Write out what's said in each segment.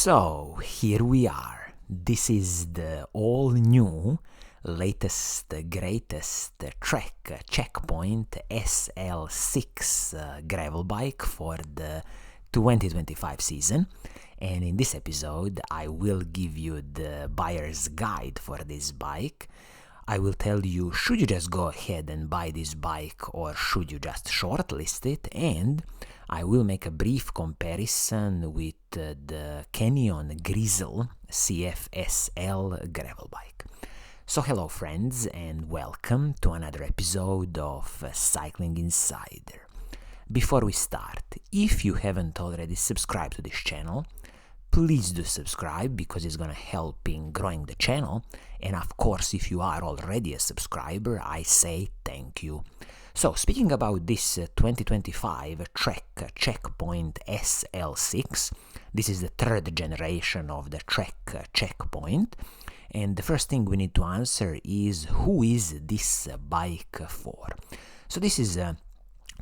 So, here we are. This is the all-new, latest, greatest Trek Checkpoint SL6 gravel bike for the 2025 season. And in this episode, I will give you the buyer's guide for this bike. I will tell you, should you just go ahead and buy this bike or should you just shortlist it, and I will make a brief comparison with the Canyon Grizl CF SL gravel bike. So hello friends and welcome to another episode of Cycling Insider. Before we start, if you haven't already subscribed to this channel, please do subscribe because it's gonna help in growing the channel, and of course if you are already a subscriber, I say thank you. So speaking about this 2025 Trek Checkpoint SL6, this is the third generation of the Trek Checkpoint, and the first thing we need to answer is, who is this bike for? So this is a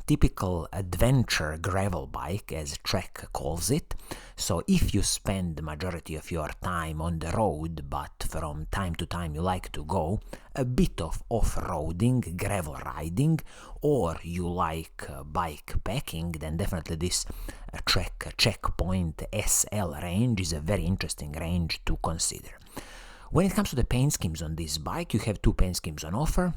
typical adventure gravel bike, as Trek calls it. So if you spend the majority of your time on the road, but from time to time you like to go a bit of off-roading, gravel riding, or you like bike packing, then definitely this Trek Checkpoint SL range is a very interesting range to consider. When it comes to the paint schemes on this bike, you have two paint schemes on offer.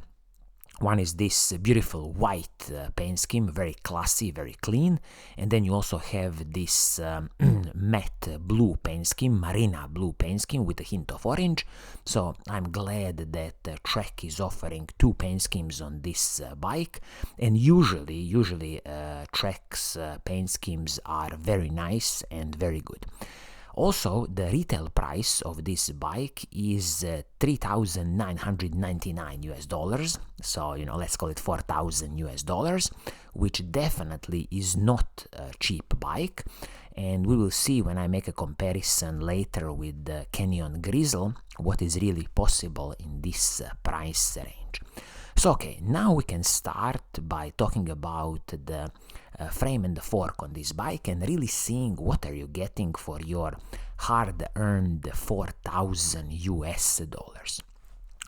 One is this beautiful white paint scheme, very classy, very clean, and then you also have this matte blue paint scheme, marina blue paint scheme with a hint of orange. So I'm glad that Trek is offering two paint schemes on this bike, and usually Trek's paint schemes are very nice and very good. Also, the retail price of this bike is $3,999 so let's call it $4,000, which definitely is not a cheap bike, and we will see when I make a comparison later with the Canyon Grizl what is really possible in this price range. So okay, now we can start by talking about the frame and the fork on this bike and really seeing what are you getting for your hard-earned $4,000.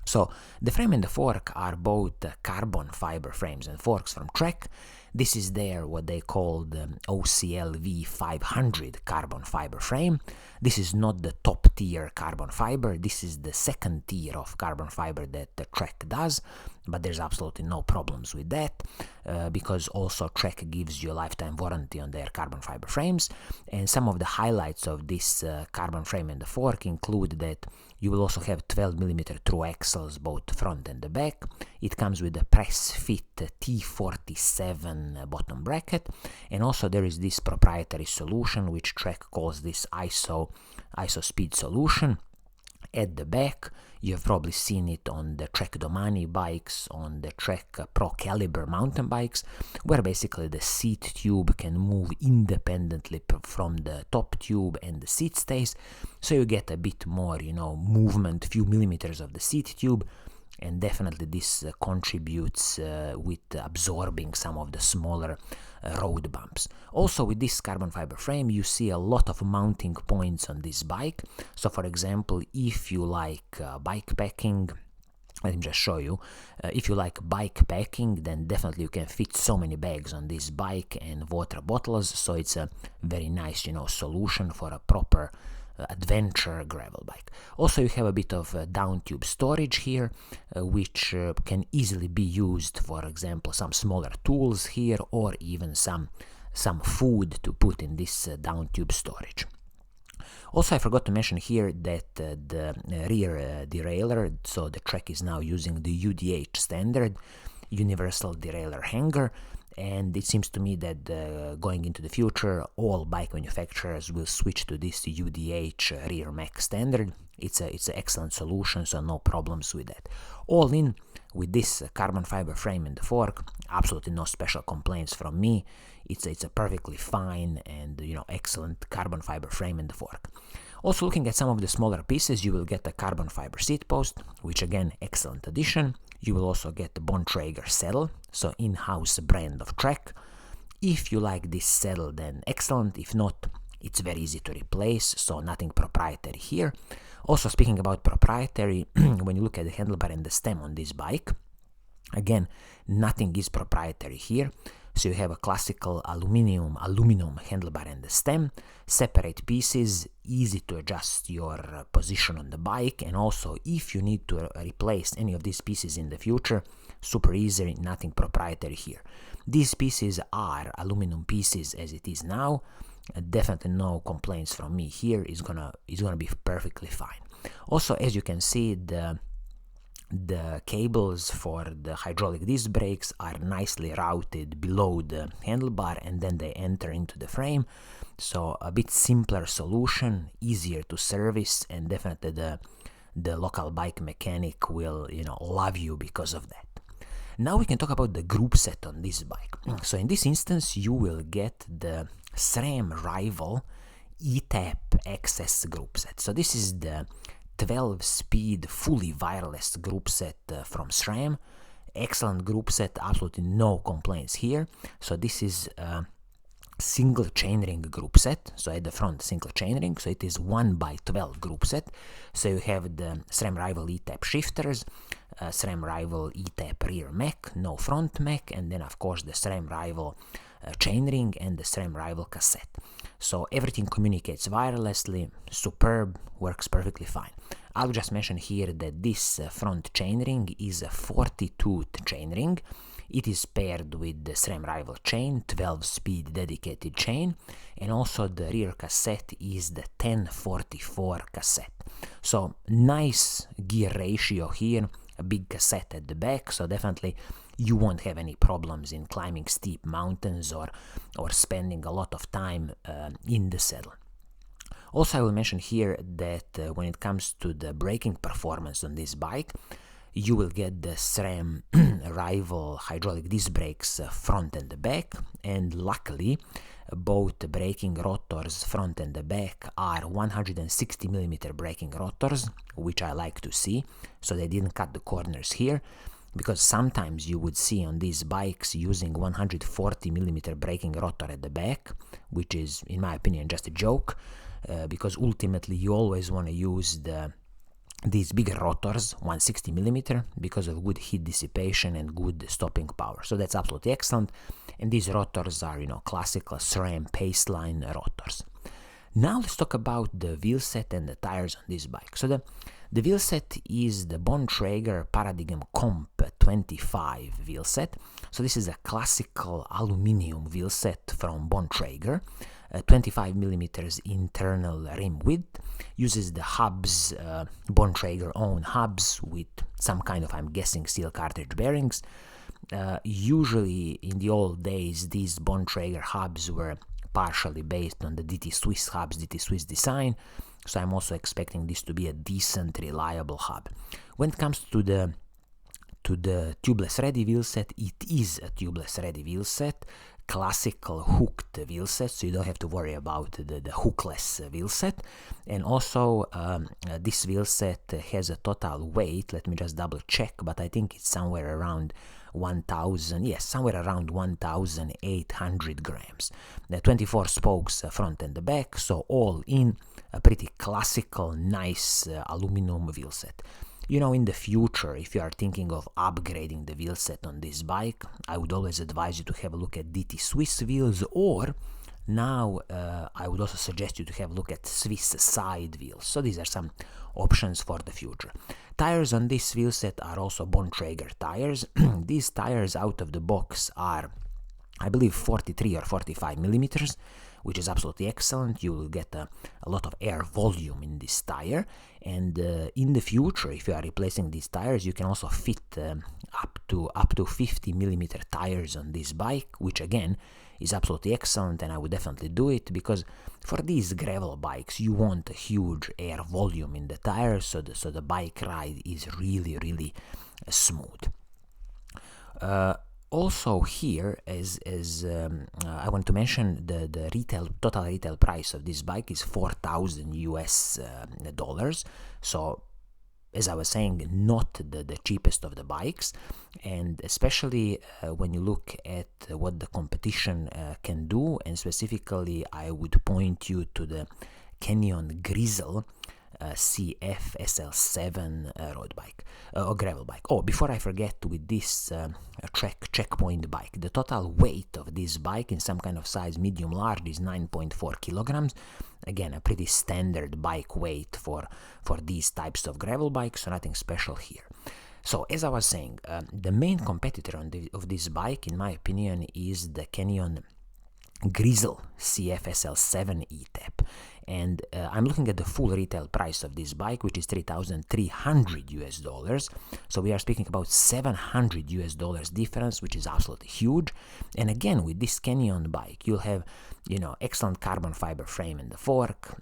So the frame and the fork are both carbon fiber frames and forks from Trek. This is their what they call the OCLV 500 carbon fiber frame. This is not the top tier carbon fiber, this is the second tier of carbon fiber that the Trek does, but there's absolutely no problems with that because also Trek gives you a lifetime warranty on their carbon fiber frames. And some of the highlights of this carbon frame and the fork include that you will also have 12mm through axles both front and the back. It comes with a press fit T47 bottom bracket, and also there is this proprietary solution which Trek calls this ISO speed solution. At the back, you have probably seen it on the Trek Domani bikes, on the Trek Pro Caliber mountain bikes, where basically the seat tube can move independently from the top tube and the seat stays, so you get a bit more, movement, few millimeters of the seat tube, and definitely this contributes with absorbing some of the smaller road bumps. Also with this carbon fiber frame you see a lot of mounting points on this bike. So for example, if you like bike packing, let me just show you. If you like bike packing, then definitely you can fit so many bags on this bike and water bottles, so it's a very nice solution for a proper adventure gravel bike. Also you have a bit of down tube storage here, which can easily be used, for example some smaller tools here, or even some food to put in this down tube storage. Also I forgot to mention here that the rear derailleur, so the Trek is now using the UDH standard universal derailleur hanger, and it seems to me that going into the future all bike manufacturers will switch to this UDH rear mech standard. It's an excellent solution, so no problems with that. All in, with this carbon fiber frame and the fork, absolutely no special complaints from me. It's a perfectly fine and excellent carbon fiber frame and the fork. Also looking at some of the smaller pieces, you will get a carbon fiber seat post, which again excellent addition. You will also get the Bontrager saddle, so in-house brand of Trek. If you like this saddle, then excellent. If not, It's very easy to replace, so nothing proprietary here. Also, speaking about proprietary, when you look at the handlebar and the stem on this bike, again, nothing is proprietary here. So you have a classical aluminum handlebar and the stem, separate pieces, easy to adjust your position on the bike, and also if you need to replace any of these pieces in the future, super easy, nothing proprietary here. These pieces are aluminum pieces as it is now. Definitely no complaints from me here. It's gonna be perfectly fine. Also, as you can see, the cables for the hydraulic disc brakes are nicely routed below the handlebar, and then they enter into the frame. So a bit simpler solution, easier to service, and definitely the local bike mechanic will love you because of that. Now we can talk about the group set on this bike. So in this instance, you will get the SRAM rival eTap AXS group set. So this is the 12-speed fully wireless group set from SRAM. Excellent group set, absolutely no complaints here. So this is a single chainring group set. So at the front, single chainring. So it is 1x12 group set. So you have the SRAM rival eTap shifters, SRAM rival eTap rear mech, no front mech, and then of course the SRAM rival chainring and the SRAM rival cassette. So everything communicates wirelessly, superb, works perfectly fine. I'll just mention here that this front chainring is a 40-tooth chainring. It is paired with the SRAM rival chain, 12-speed dedicated chain, and also the rear cassette is the 1044 cassette. So nice gear ratio here, a big cassette at the back, so definitely you won't have any problems in climbing steep mountains or spending a lot of time in the saddle. Also, I will mention here that when it comes to the braking performance on this bike, you will get the SRAM rival hydraulic disc brakes front and the back, and luckily both braking rotors front and the back are 160mm braking rotors, which I like to see, so they didn't cut the corners here, because sometimes you would see on these bikes using 140mm braking rotor at the back, which is in my opinion just a joke, because ultimately you always want to use these bigger rotors, 160mm, because of good heat dissipation and good stopping power. So that's absolutely excellent. And these rotors are, classical SRAM Paceline rotors. Now let's talk about the wheel set and the tires on this bike. So the wheel set is the Bontrager Paradigm Comp 25 wheel set. So this is a classical aluminum wheel set from Bontrager. 25mm internal rim width, uses the hubs, Bontrager own hubs with some kind of, I'm guessing, steel cartridge bearings. Usually in the old days, these Bontrager hubs were partially based on the DT Swiss hubs, DT Swiss design, so I'm also expecting this to be a decent, reliable hub. When it comes to the tubeless ready wheel set, it is a tubeless ready wheel set, classical hooked wheel set, so you don't have to worry about the hookless wheel set. And also this wheel set has a total weight, let me just double check, but I think it's somewhere around 1,800 grams. The 24 spokes front and the back, so all in a pretty classical, nice aluminum wheel set. In the future, if you are thinking of upgrading the wheel set on this bike, I would always advise you to have a look at DT Swiss wheels, or now I would also suggest you to have a look at Swiss side wheels. So these are some options for the future. Tires on this wheel set are also Bontrager tires. These tires out of the box are, I believe, 43 or 45mm, which is absolutely excellent. You will get a lot of air volume in this tire, and in the future, if you are replacing these tires, you can also fit up to 50mm tires on this bike, which again is absolutely excellent, and I would definitely do it, because for these gravel bikes you want a huge air volume in the tires, so the bike ride is really smooth. Also here, as I want to mention, the total retail price of this bike is $4,000 US. So as I was saying, not the cheapest of the bikes, and especially when you look at what the competition can do, and specifically I would point you to the Canyon Grizl CF SL7 road bike or gravel bike. Oh, before I forget, with this checkpoint bike, the total weight of this bike in some kind of size medium large is 9.4 kilograms. Again, a pretty standard bike weight for these types of gravel bikes, so nothing special here. So as I was saying, the main competitor of this bike, in my opinion, is the Canyon Grizl CF SL7 eTap, and I'm looking at the full retail price of this bike, which is $3,300. So we are speaking about $700 difference, which is absolutely huge. And again, with this Canyon bike, you'll have, you know, excellent carbon fiber frame in the fork,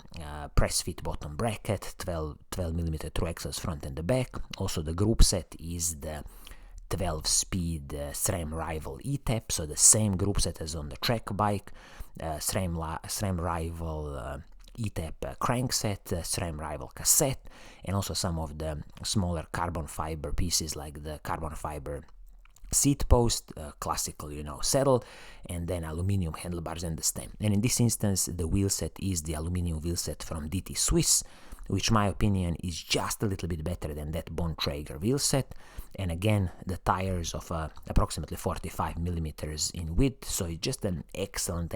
press fit bottom bracket, 12 millimeter through axles front and the back. Also, the group set is the 12-speed SRAM Rival eTap, so the same group set as on the Trek bike, SRAM Rival eTap crankset, SRAM Rival cassette, and also some of the smaller carbon fiber pieces like the carbon fiber seat post, classical, you know, saddle, and then aluminum handlebars and the stem. And in this instance, the wheel set is the aluminum wheel set from DT Swiss, which my opinion is just a little bit better than that Bontrager wheel set. And again, the tires of approximately 45 millimeters in width, so it's just an excellent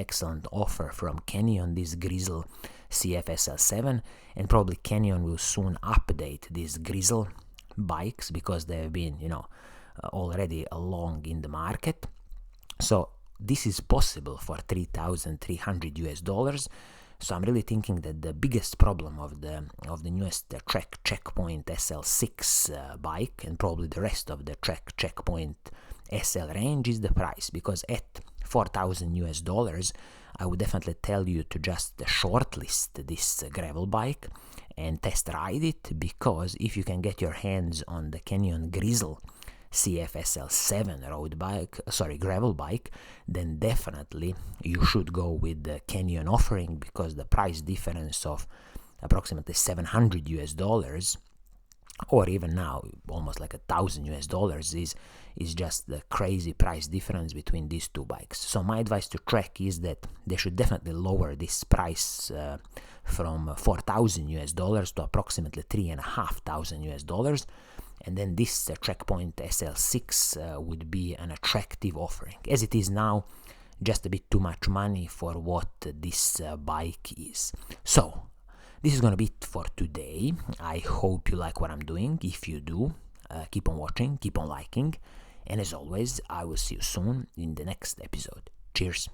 offer from Canyon, this Grizl CF SL7, and probably Canyon will soon update these Grizl bikes because they have been, you know, already long in the market. So this is possible for $3,300. So I'm really thinking that the biggest problem of the newest Trek Checkpoint SL6 bike, and probably the rest of the Trek Checkpoint SL range, is the price, because at $4,000 I would definitely tell you to just shortlist this gravel bike and test ride it, because if you can get your hands on the Canyon Grizl CF SL7 gravel bike, then definitely you should go with the Canyon offering, because the price difference of approximately $700 or even now almost like $1,000 is just the crazy price difference between these two bikes. So my advice to Trek is that they should definitely lower this price from $4,000 to approximately $3,500, and then this Checkpoint SL6 would be an attractive offering. As it is now, just a bit too much money for what this bike is. So this is gonna be it for today. I hope you like what I'm doing. If you do, keep on watching, keep on liking, and as always, I will see you soon in the next episode. Cheers.